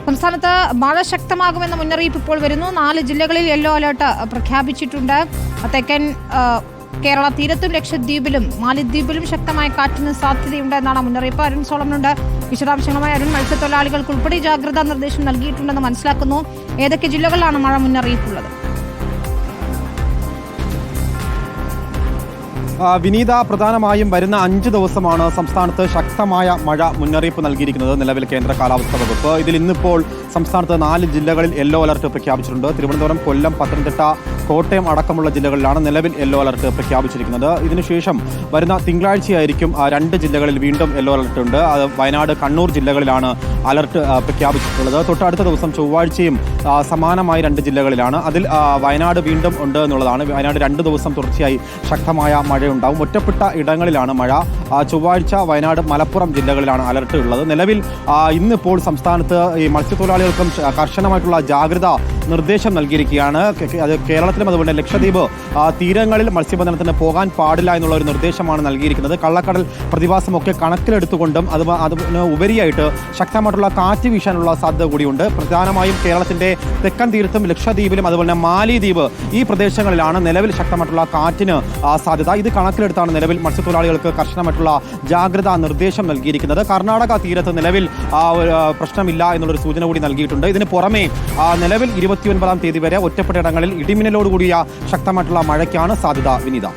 സംസ്ഥാനത്ത് മഴ ശക്തമാകുമെന്ന മുന്നറിയിപ്പ് ഇപ്പോൾ വരുന്നു. 4 ജില്ലകളിൽ യെല്ലോ അലർട്ട് പ്രഖ്യാപിച്ചിട്ടുണ്ട്. തെക്കൻ കേരള തീരത്തും ലക്ഷദ്വീപിലും മാലിദ്വീപിലും ശക്തമായ കാറ്റിന് സാധ്യതയുണ്ട് എന്നാണ് മുന്നറിയിപ്പ്. അരുൺ സോളമനുണ്ട് വിശദാംശങ്ങളുമായി. അരുൺ, മത്സ്യത്തൊഴിലാളികൾക്ക് ഉൾപ്പെടെ ജാഗ്രതാ നിർദ്ദേശം നൽകിയിട്ടുണ്ടെന്ന് മനസ്സിലാക്കുന്നു. ഏതൊക്കെ ജില്ലകളിലാണ് മഴ മുന്നറിയിപ്പുള്ളത്? വിനീത, പ്രധാനമായും വരുന്ന 5 ദിവസമാണ് സംസ്ഥാനത്ത് ശക്തമായ മഴ മുന്നറിയിപ്പ് നൽകിയിരിക്കുന്നത് നിലവിൽ കേന്ദ്ര കാലാവസ്ഥാ വകുപ്പ്. ഇതിൽ ഇന്നിപ്പോൾ സംസ്ഥാനത്ത് 4 ജില്ലകളിൽ യെല്ലോ അലർട്ട് പ്രഖ്യാപിച്ചിട്ടുണ്ട്. തിരുവനന്തപുരം, കൊല്ലം, പത്തനംതിട്ട, കോട്ടയം അടക്കമുള്ള ജില്ലകളിലാണ് നിലവിൽ യെല്ലോ അലർട്ട് പ്രഖ്യാപിച്ചിരിക്കുന്നത്. ഇതിനുശേഷം വരുന്ന തിങ്കളാഴ്ചയായിരിക്കും 2 ജില്ലകളിൽ വീണ്ടും യെല്ലോ അലർട്ട് ഉണ്ട്. അത് വയനാട്, കണ്ണൂർ ജില്ലകളിലാണ് അലർട്ട് പ്രഖ്യാപിച്ചിട്ടുള്ളത്. തൊട്ടടുത്ത ദിവസം ചൊവ്വാഴ്ചയും സമാനമായ 2 ജില്ലകളിലാണ്. അതിൽ വയനാട് വീണ്ടും ഉണ്ട് എന്നുള്ളതാണ്. വയനാട് 2 ദിവസം തുടർച്ചയായി ശക്തമായ മഴയുണ്ടാവും. ഒറ്റപ്പെട്ട ഇടങ്ങളിലാണ് മഴ. ചൊവ്വാഴ്ച വയനാട്, മലപ്പുറം ജില്ലകളിലാണ് അലർട്ട് ഉള്ളത്. നിലവിൽ ഇന്നിപ്പോൾ സംസ്ഥാനത്ത് ഈ മത്സ്യത്തൊഴിലാളികൾക്കും കർശനമായിട്ടുള്ള ജാഗ്രതാ നിർദ്ദേശം നൽകിയിരിക്കുകയാണ്. അത് കേരളത്തിലും അതുപോലെ ലക്ഷദ്വീപ് തീരങ്ങളിൽ മത്സ്യബന്ധനത്തിന് പോകാൻ പാടില്ല എന്നുള്ള ഒരു നിർദ്ദേശമാണ് നൽകിയിരിക്കുന്നത്. കള്ളക്കടൽ പ്രതിഭാസമൊക്കെ കണക്കിലെടുത്തുകൊണ്ടും അതിന് ഉപരിയായിട്ട് ശക്തമായിട്ടുള്ള കാറ്റ് വീശാനുള്ള സാധ്യത കൂടിയുണ്ട്. പ്രധാനമായും കേരളത്തിന്റെ തെക്കൻ തീരത്തും ലക്ഷദ്വീപിലും അതുപോലെ തന്നെ മാലിദ്വീപ് ഈ പ്രദേശങ്ങളിലാണ് നിലവിൽ ശക്തമായിട്ടുള്ള കാറ്റിന് സാധ്യത. ഇത് കണക്കിലെടുത്താണ് നിലവിൽ മത്സ്യത്തൊഴിലാളികൾക്ക് കർശനമായിട്ടുള്ള ജാഗ്രതാ നിർദ്ദേശം നൽകിയിരിക്കുന്നത്. കർണാടക തീരത്ത് നിലവിൽ പ്രശ്നമില്ല എന്നുള്ളൊരു സൂചന കൂടി നൽകിയിട്ടുണ്ട്. ഇതിന് പുറമെ നിലവിൽ 29-ാം തീയതി വരെ ഒറ്റപ്പെട്ട ഇടങ്ങളിൽ ഇടിമിന്നലോടുകൂടിയ ശക്തമായിട്ടുള്ള മഴയ്ക്കാണ് സാധ്യത. വിനീത.